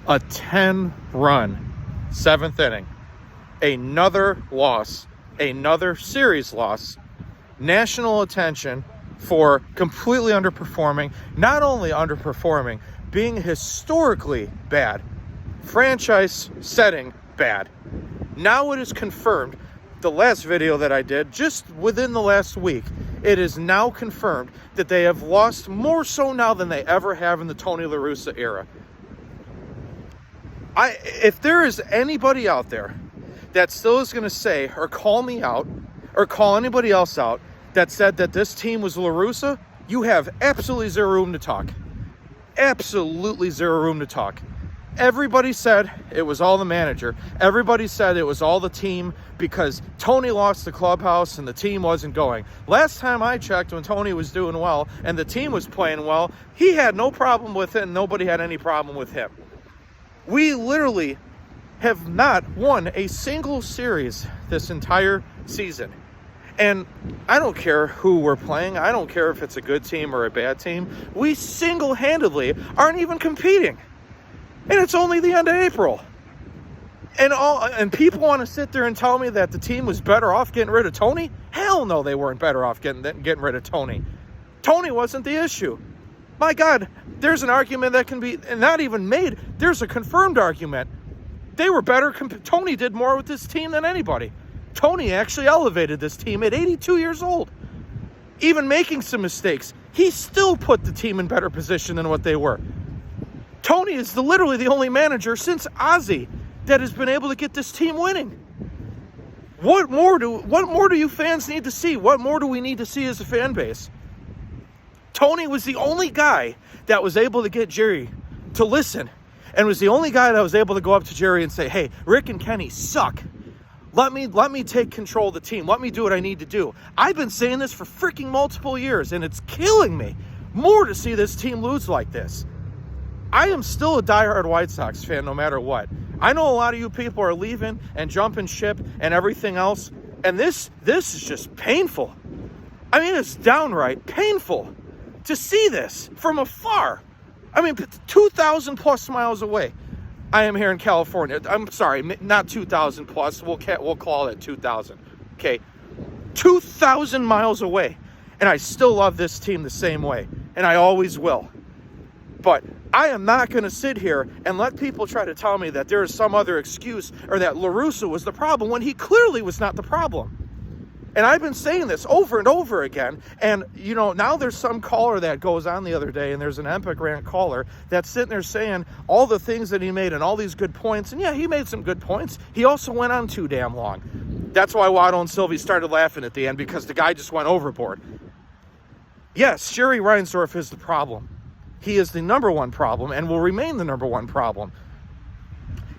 A 10-run 7th inning. Another loss. Another series loss. National attention for completely underperforming. Not only underperforming, being historically bad. Franchise setting bad. Now it is confirmed. The last video that I did, just within the last week, it is now confirmed that they have lost more so now than they ever have in the Tony La Russa era. If there is anybody out there that still is going to say or call me out or call anybody else out that said that this team was La Russa, you have absolutely zero room to talk. Absolutely zero room to talk. Everybody said it was all the manager. Everybody said it was all the team because Tony lost the clubhouse and the team wasn't going. Last time I checked, when Tony was doing well and the team was playing well, he had no problem with it and nobody had any problem with him. We literally have not won a single series this entire season. And I don't care who we're playing. I don't care if it's a good team or a bad team. We single-handedly aren't even competing. And it's only the end of April. And people want to sit there and tell me that the team was better off getting rid of Tony? Hell no, they weren't better off getting rid of Tony. Tony wasn't the issue. My God, there's an argument that can be not even made. There's a confirmed argument. They were better. Tony did more with this team than anybody. Tony actually elevated this team at 82 years old. Even making some mistakes, he still put the team in better position than what they were. Tony is literally the only manager since Ozzie that has been able to get this team winning. What more do you fans need to see? What more do we need to see as a fan base? Tony was the only guy that was able to get Jerry to listen, and was the only guy that was able to go up to Jerry and say, hey, Rick and Kenny suck. Let me take control of the team. Let me do what I need to do. I've been saying this for freaking multiple years, and it's killing me more to see this team lose like this. I am still a diehard White Sox fan no matter what. I know a lot of you people are leaving and jumping ship and everything else, and this is just painful. I mean, it's downright painful to see this from afar. I mean, 2,000 plus miles away. I am here in California. I'm sorry, not 2,000 plus. We'll call it 2,000. Okay, 2,000 miles away, and I still love this team the same way, and I always will. But I am not going to sit here and let people try to tell me that there is some other excuse or that La Russa was the problem when he clearly was not the problem. And I've been saying this over and over again. And, you know, now there's some caller that goes on the other day, and there's an Epic Rant caller that's sitting there saying all the things that he made and all these good points. And yeah, he made some good points. He also went on too damn long. That's why Waddle and Sylvie started laughing at the end, because the guy just went overboard. Yes, Jerry Reinsdorf is the problem. He is the number one problem and will remain the number one problem.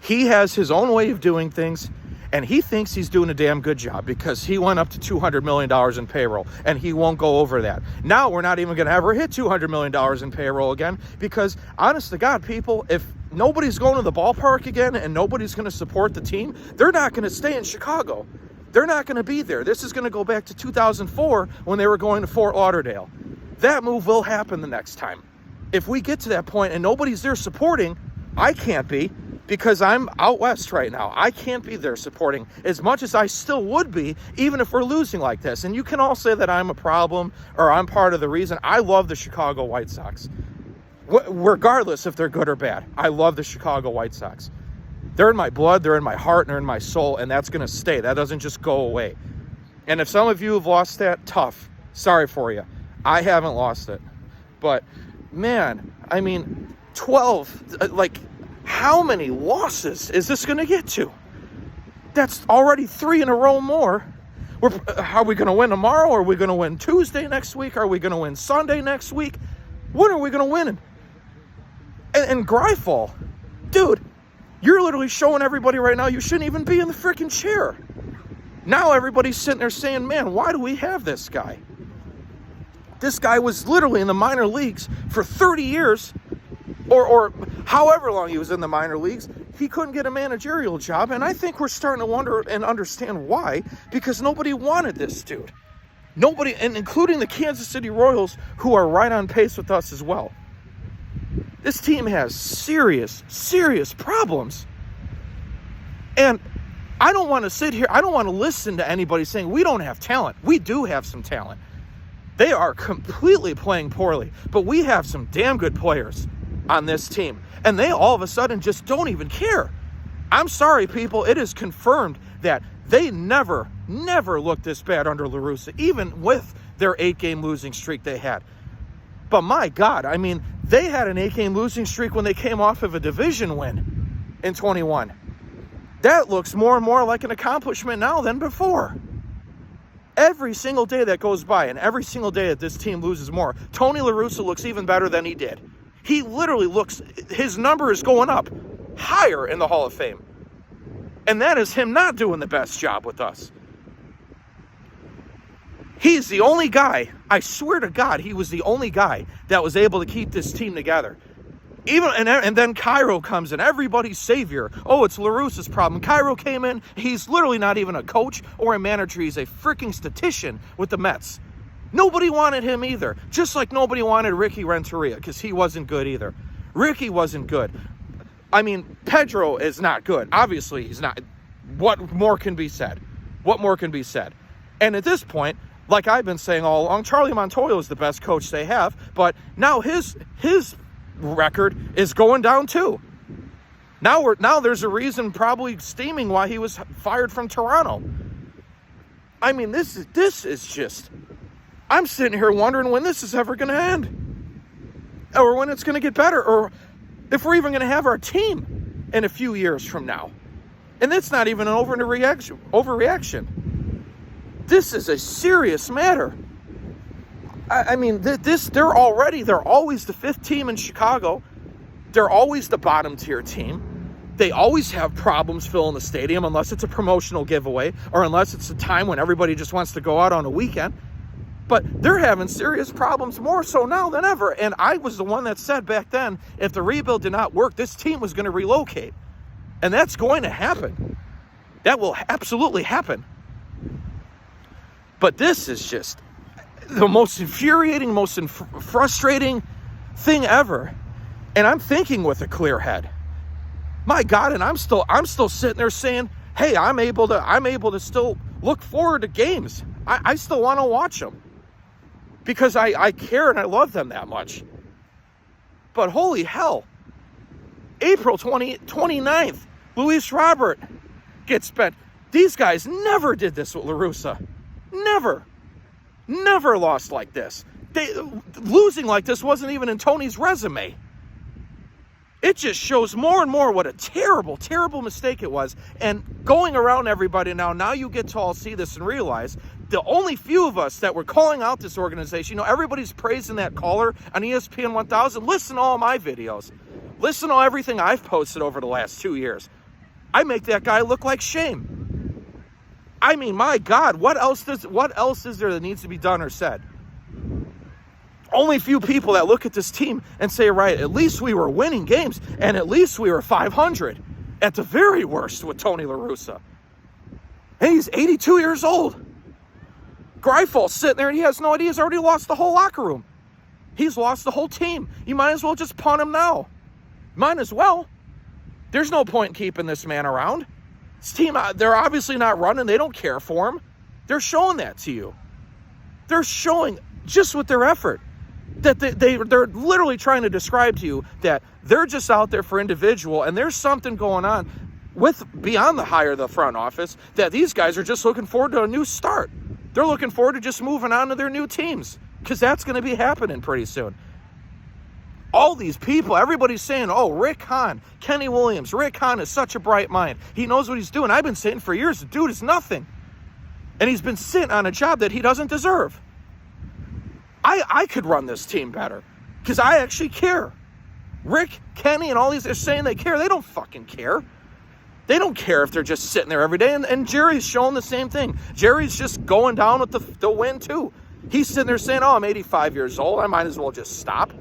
He has his own way of doing things, and he thinks he's doing a damn good job because he went up to $200 million in payroll, and he won't go over that. Now we're not even going to ever hit $200 million in payroll again because, honest to God, people, if nobody's going to the ballpark again and nobody's going to support the team, they're not going to stay in Chicago. They're not going to be there. This is going to go back to 2004 when they were going to Fort Lauderdale. That move will happen the next time. If we get to that point and nobody's there supporting, I can't be, because I'm out west right now. I can't be there supporting as much as I still would be, even if we're losing like this. And you can all say that I'm a problem or I'm part of the reason. I love the Chicago White Sox. Regardless if they're good or bad, I love the Chicago White Sox. They're in my blood, they're in my heart, and they're in my soul, and that's going to stay. That doesn't just go away. And if some of you have lost that, tough. Sorry for you. I haven't lost it. But, man, I mean, 12, how many losses is this going to get to? That's already 3 in a row more. Are we going to win tomorrow? Are we going to win Tuesday next week? Are we going to win Sunday next week? When are we going to win? And Greifel, dude, you're literally showing everybody right now you shouldn't even be in the freaking chair. Now everybody's sitting there saying, man, why do we have this guy? This guy was literally in the minor leagues for 30 years, or however long he was in the minor leagues. He couldn't get a managerial job, and I think we're starting to wonder and understand why, because nobody wanted this dude. Nobody, and including the Kansas City Royals, who are right on pace with us as well. This team has serious, serious problems. And I don't want to sit here, I don't want to listen to anybody saying we don't have talent. We do have some talent. They are completely playing poorly, but we have some damn good players on this team. And they all of a sudden just don't even care. I'm sorry, people. It is confirmed that they never looked this bad under La Russa, even with their 8-game losing streak they had. But my God, I mean, they had an 8-game losing streak when they came off of a division win in 21. That looks more and more like an accomplishment now than before. Every single day that goes by and every single day that this team loses more, Tony La Russa looks even better than he did. He literally looks, his number is going up higher in the Hall of Fame. And that is him not doing the best job with us. He's the only guy, I swear to God, he was the only guy that was able to keep this team together. And then Cairo comes in, everybody's savior. Oh, it's La Russa's problem. Cairo came in, he's literally not even a coach or a manager. He's a freaking statistician with the Mets. Nobody wanted him either. Just like nobody wanted Ricky Renteria, because he wasn't good either. Ricky wasn't good. I mean, Pedro is not good. Obviously, he's not. What more can be said? What more can be said? And at this point, like I've been saying all along, Charlie Montoyo is the best coach they have, but now his record is going down too. Now there's a reason probably steaming why he was fired from Toronto. I mean, this is just, I'm sitting here wondering when this is ever going to end, or when it's going to get better, or if we're even going to have our team in a few years from now. And that's not even an overreaction. This is a serious matter. I mean, they're always the 5th team in Chicago. They're always the bottom tier team. They always have problems filling the stadium unless it's a promotional giveaway or unless it's a time when everybody just wants to go out on a weekend. But they're having serious problems more so now than ever. And I was the one that said back then, if the rebuild did not work, this team was going to relocate. And that's going to happen. That will absolutely happen. But this is just the most infuriating, most frustrating thing ever. And I'm thinking with a clear head. My God, and I'm still sitting there saying, hey, I'm able to still look forward to games. I still want to watch them. Because I care and I love them that much. But holy hell, April 29th, Luis Robert gets spent. These guys never did this with La Russa. Never lost like this. Losing like this wasn't even in Tony's resume. It just shows more and more what a terrible, terrible mistake it was. And going around everybody now you get to all see this and realize the only few of us that were calling out this organization, everybody's praising that caller on ESPN 1000. Listen to all my videos. Listen to everything I've posted over the last 2 years. I make that guy look like shame. I mean, my God, what else is there that needs to be done or said? Only few people that look at this team and say, right, at least we were winning games, and at least we were 500 at the very worst with Tony La Russa. And he's 82 years old. Greiffel's sitting there and he has no idea. He's already lost the whole locker room. He's lost the whole team. You might as well just punt him now. Might as well. There's no point in keeping this man around. This team, they're obviously not running. They don't care for him. They're showing that to you. They're showing just with their effort that they're literally trying to describe to you that they're just out there for individual, and there's something going on with beyond the hire of the front office that these guys are just looking forward to a new start. They're looking forward to just moving on to their new teams because that's going to be happening pretty soon. All these people, everybody's saying, oh, Rick Hahn, Kenny Williams. Rick Hahn is such a bright mind. He knows what he's doing. I've been saying for years, the dude is nothing. And he's been sitting on a job that he doesn't deserve. I could run this team better because I actually care. Rick, Kenny, and all these, they're saying they care. They don't fucking care. They don't care if they're just sitting there every day. And Jerry's showing the same thing. Jerry's just going down with the win, too. He's sitting there saying, oh, I'm 85 years old. I might as well just stop.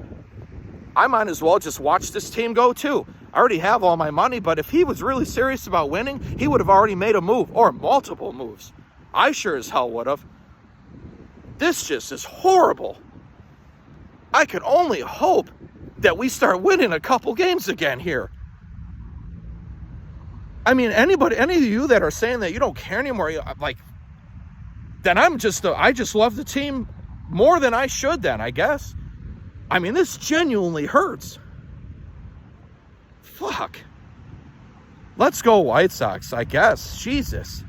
I might as well just watch this team go, too. I already have all my money, but if he was really serious about winning, he would have already made a move or multiple moves. I sure as hell would have. This just is horrible. I could only hope that we start winning a couple games again here. I mean, any of you that are saying that you don't care anymore, like, then I just love the team more than I should then, I guess. I mean, this genuinely hurts. Fuck. Let's go White Sox, I guess. Jesus.